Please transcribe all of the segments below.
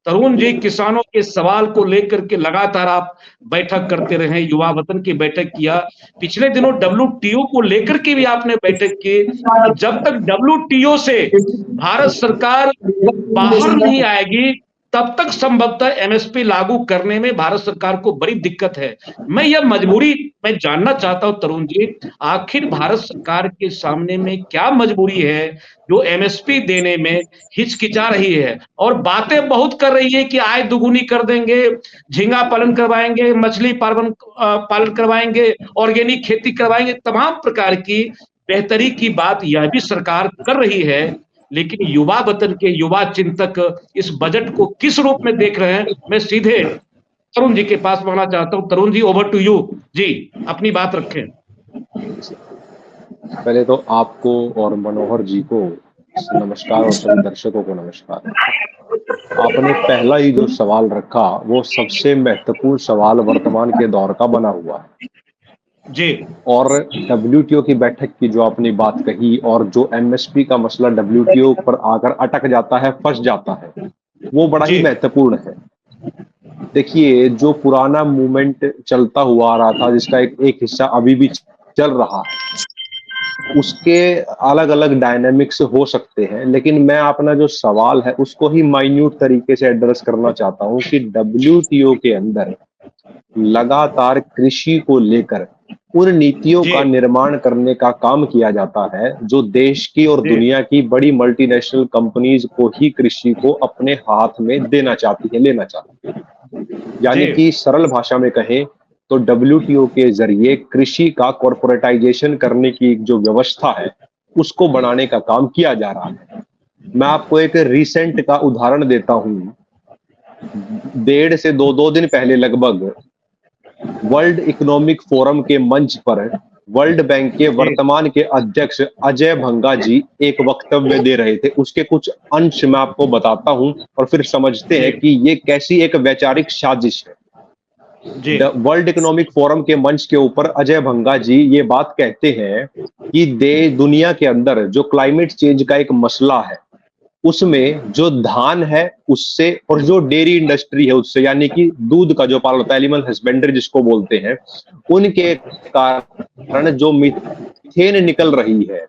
तरुण जी, किसानों के सवाल को लेकर के लगातार आप बैठक करते रहे, युवा वतन की बैठक किया। पिछले दिनों डब्ल्यूटीओ को लेकर के भी आपने बैठक की। तो जब तक डब्ल्यूटीओ से भारत सरकार बाहर नहीं आएगी, तब तक संभवतः एमएसपी लागू करने में भारत सरकार को बड़ी दिक्कत है। मैं जानना चाहता हूं तरुण जी, आखिर भारत सरकार के सामने में क्या मजबूरी है जो एमएसपी देने में हिचकिचा रही है, और बातें बहुत कर रही है कि आय दुगुनी कर देंगे, झींगा पालन करवाएंगे, मछली पालन करवाएंगे, ऑर्गेनिक खेती करवाएंगे, तमाम प्रकार की बेहतरी की बात यह भी सरकार कर रही है। लेकिन युवा वतन के युवा चिंतक इस बजट को किस रूप में देख रहे हैं, मैं सीधे तरुण जी के पास बढ़ना चाहता हूं। Tarun ji, over to you जी, अपनी बात रखें। पहले तो आपको और मनोहर जी को नमस्कार और सभी दर्शकों को नमस्कार। आपने पहला ही जो सवाल रखा वो सबसे महत्वपूर्ण सवाल वर्तमान के दौर का बना हुआ है जी। और डब्ल्यूटीओ की बैठक की जो आपने बात कही और जो एमएसपी का मसला डब्ल्यूटीओ पर आकर अटक जाता है, फंस जाता है, वो बड़ा ही महत्वपूर्ण है। देखिए, जो पुराना मूवमेंट चलता हुआ आ रहा था, जिसका एक हिस्सा अभी भी चल रहा है, उसके अलग अलग डायनामिक्स हो सकते हैं, लेकिन मैं अपना जो सवाल है उसको ही माइन्यूट तरीके से एड्रेस करना चाहता हूं कि डब्ल्यूटीओ के अंदर लगातार कृषि को लेकर उन नीतियों का निर्माण करने का काम किया जाता है जो देश की और दुनिया की बड़ी मल्टीनेशनल कंपनीज को ही कृषि को अपने हाथ में देना चाहती है, लेना चाहती है। यानी कि सरल भाषा में कहें तो डब्ल्यूटीओ के जरिए कृषि का कॉर्पोरेटाइजेशन करने की जो व्यवस्था है उसको बनाने का काम किया जा रहा है। मैं आपको एक रिसेंट का उदाहरण देता हूं। 1.5 से 2 दिन पहले लगभग वर्ल्ड इकोनॉमिक फोरम के मंच पर वर्ल्ड बैंक के वर्तमान के अध्यक्ष अजय भंगा जी एक वक्तव्य दे रहे थे। उसके कुछ अंश मैं आपको बताता हूं और फिर समझते हैं कि ये कैसी एक वैचारिक साजिश है। वर्ल्ड इकोनॉमिक फोरम के मंच के ऊपर अजय भंगा जी ये बात कहते हैं कि दुनिया के अंदर जो क्लाइमेट चेंज का एक मसला है उसमें जो धान है उससे और जो डेयरी इंडस्ट्री है उससे, यानी कि दूध का जो पालन होता है, एनिमल हस्बेंड्री जिसको बोलते हैं, उनके कारण जो मीथेन निकल रही है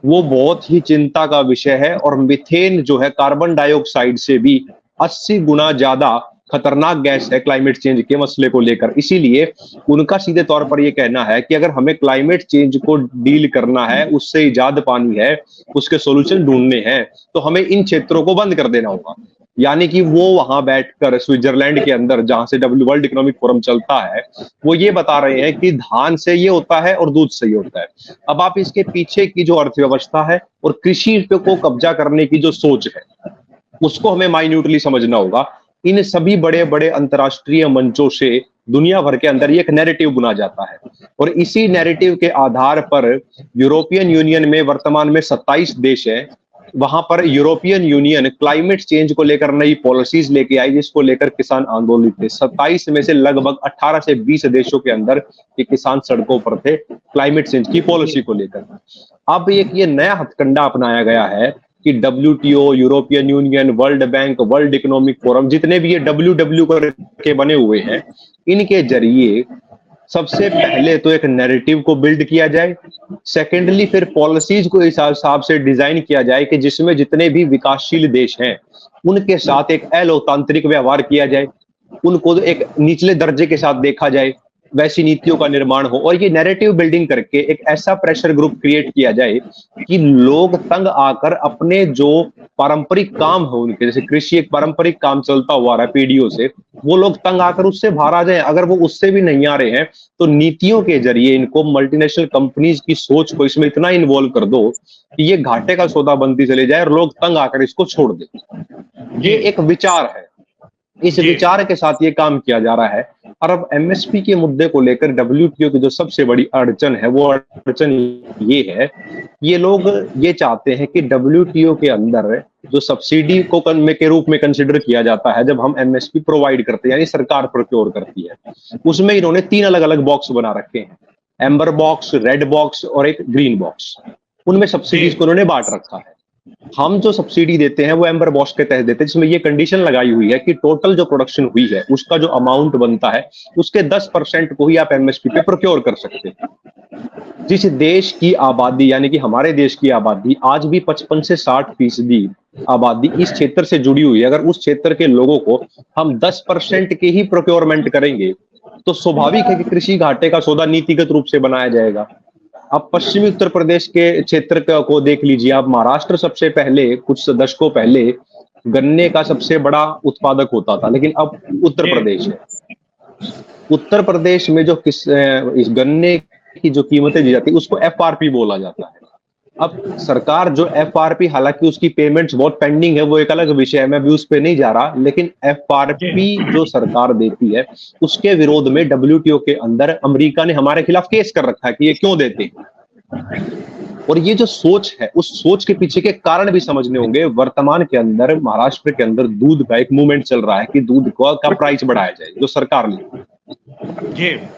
वो बहुत ही चिंता का विषय है। और मीथेन जो है कार्बन डाइऑक्साइड से भी 80 गुना ज्यादा खतरनाक गैस है क्लाइमेट चेंज के मसले को लेकर। इसीलिए उनका सीधे तौर पर यह कहना है कि अगर हमें क्लाइमेट चेंज को डील करना है, उससे इजाद पानी है, उसके सॉल्यूशन ढूंढने हैं, तो हमें इन क्षेत्रों को बंद कर देना होगा। यानी कि वो वहां बैठकर स्विट्जरलैंड के अंदर जहां से वर्ल्ड इकोनॉमिक फोरम चलता है, वो ये बता रहे हैं कि धान से ये होता है और दूध से ये होता है। अब आप इसके पीछे की जो अर्थव्यवस्था है और कृषि को कब्जा करने की जो सोच है उसको हमें माइन्यूटली समझना होगा। इन सभी बड़े बड़े अंतरराष्ट्रीय मंचों से दुनिया भर के अंदर ये एक नैरेटिव बुना जाता है और इसी नैरेटिव के आधार पर यूरोपियन यूनियन में वर्तमान में 27 देश है। वहां पर यूरोपियन यूनियन क्लाइमेट चेंज को लेकर नई पॉलिसीज लेके आई जिसको लेकर किसान आंदोलित थे। 27 में से लगभग 18 से 20 देशों के अंदर ये किसान सड़कों पर थे क्लाइमेट चेंज की पॉलिसी को लेकर। अब एक ये नया हथकंडा अपनाया गया है कि WTO, European union, world bank, world economic forum, जितने भी ये डब्ल्यू के बने हुए हैं, इनके जरिए सबसे पहले तो एक नैरेटिव को बिल्ड किया जाए, सेकेंडली फिर पॉलिसीज को इस हिसाब से डिजाइन किया जाए कि जिसमें जितने भी विकासशील देश हैं उनके साथ एक अलोकतांत्रिक व्यवहार किया जाए, उनको एक निचले दर्जे के साथ देखा जाए, वैसी नीतियों का निर्माण हो। और ये नैरेटिव बिल्डिंग करके एक ऐसा प्रेशर ग्रुप क्रिएट किया जाए कि लोग तंग आकर अपने जो पारंपरिक काम हो उनके, जैसे कृषि एक पारंपरिक काम चलता हुआ रहा है पीढ़ियों से, वो लोग तंग आकर उससे बाहर आ जाए। अगर वो उससे भी नहीं आ रहे हैं तो नीतियों के जरिए इनको मल्टीनेशनल कंपनीज की सोच को इसमें इतना इन्वॉल्व कर दो कि ये घाटे का सौदा बनती चले जाए और लोग तंग आकर इसको छोड़ दें। ये एक विचार है, इस विचार के साथ ये काम किया जा रहा है। और अब एमएसपी के मुद्दे को लेकर डब्ल्यूटीओ की जो सबसे बड़ी अड़चन है वो अड़चन ये है, ये लोग ये चाहते हैं कि डब्ल्यूटीओ के अंदर जो सब्सिडी को के रूप में कंसिडर किया जाता है जब हम एमएसपी प्रोवाइड करते हैं, यानी सरकार प्रोक्योर करती है, उसमें इन्होंने 3 अलग अलग बॉक्स बना रखे हैं, एम्बर बॉक्स, रेड बॉक्स और एक ग्रीन बॉक्स। उनमें सब्सिडीज को उन्होंने बांट रखा है। हम जो सब्सिडी देते हैं वो एम्बर बॉश के तहत देते हैं, जिसमें ये कंडीशन लगाई हुई है कि टोटल जो प्रोडक्शन हुई है उसका जो अमाउंट बनता है उसके 10% को ही आप एमएसपी पे प्रोक्योर कर सकते हैं। जिस देश की आबादी यानी कि हमारे देश की आबादी आज भी 55 से 60% आबादी इस क्षेत्र से जुड़ी हुई है, अगर उस क्षेत्र के लोगों को हम 10% के ही प्रोक्योरमेंट करेंगे तो स्वाभाविक है कि कृषि घाटे का सौदा नीतिगत रूप से बनाया जाएगा। आप पश्चिमी उत्तर प्रदेश के क्षेत्र को देख लीजिए, आप महाराष्ट्र सबसे पहले कुछ दशकों पहले गन्ने का सबसे बड़ा उत्पादक होता था, लेकिन अब उत्तर प्रदेश है। उत्तर प्रदेश में जो इस गन्ने की जो कीमतें दी जाती है उसको एफआरपी बोला जाता है। अब सरकार जो एफआरपी, हालांकि उसकी पेमेंट्स बहुत पेंडिंग है, वो एक अलग विषय है, मैं अभी उस पर नहीं जा रहा, लेकिन एफआरपी जो सरकार देती है उसके विरोध में डब्ल्यूटीओ के अंदर अमेरिका ने हमारे खिलाफ केस कर रखा है कि ये क्यों देते हैं। और ये जो सोच है उस सोच के पीछे के कारण भी समझने होंगे। वर्तमान के अंदर महाराष्ट्र के अंदर दूध का एक मूवमेंट चल रहा है कि दूध का प्राइस बढ़ाया जाए, जो सरकार ने।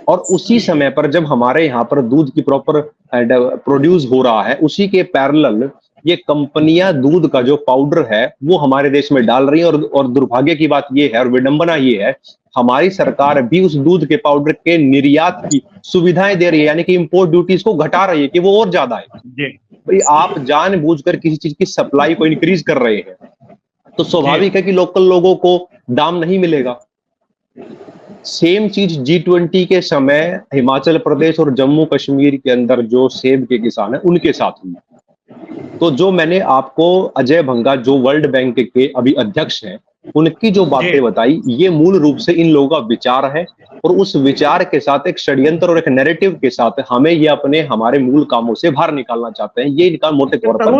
और उसी समय पर जब हमारे यहाँ पर दूध की प्रॉपर प्रोड्यूस हो रहा है, उसी के पैरेलल ये कंपनियां दूध का जो पाउडर है वो हमारे देश में डाल रही हैं। और दुर्भाग्य की बात ये है और विडंबना ये है, हमारी सरकार भी उस दूध के पाउडर के निर्यात की सुविधाएं दे रही है, यानी कि इंपोर्ट ड्यूटीज को घटा रही है कि वो और ज्यादा है। भाई आप जानबूझकर किसी चीज की सप्लाई को इंक्रीज कर रहे हैं तो स्वाभाविक है कि लोकल लोगों को दाम नहीं मिलेगा। सेम चीज G20 के समय हिमाचल प्रदेश और जम्मू कश्मीर के अंदर जो सेब के किसान हैं उनके साथ हुई। तो जो मैंने आपको अजय भंगा जो वर्ल्ड बैंक के अभी अध्यक्ष हैं उनकी जो बातें बताई, ये मूल रूप से इन लोगों का विचार है और उस विचार के साथ एक षड्यंत्र और एक नैरेटिव के साथ हमें ये हमारे मूल कामों से बाहर निकालना चाहते हैं। ये इनका मोटे तौर पर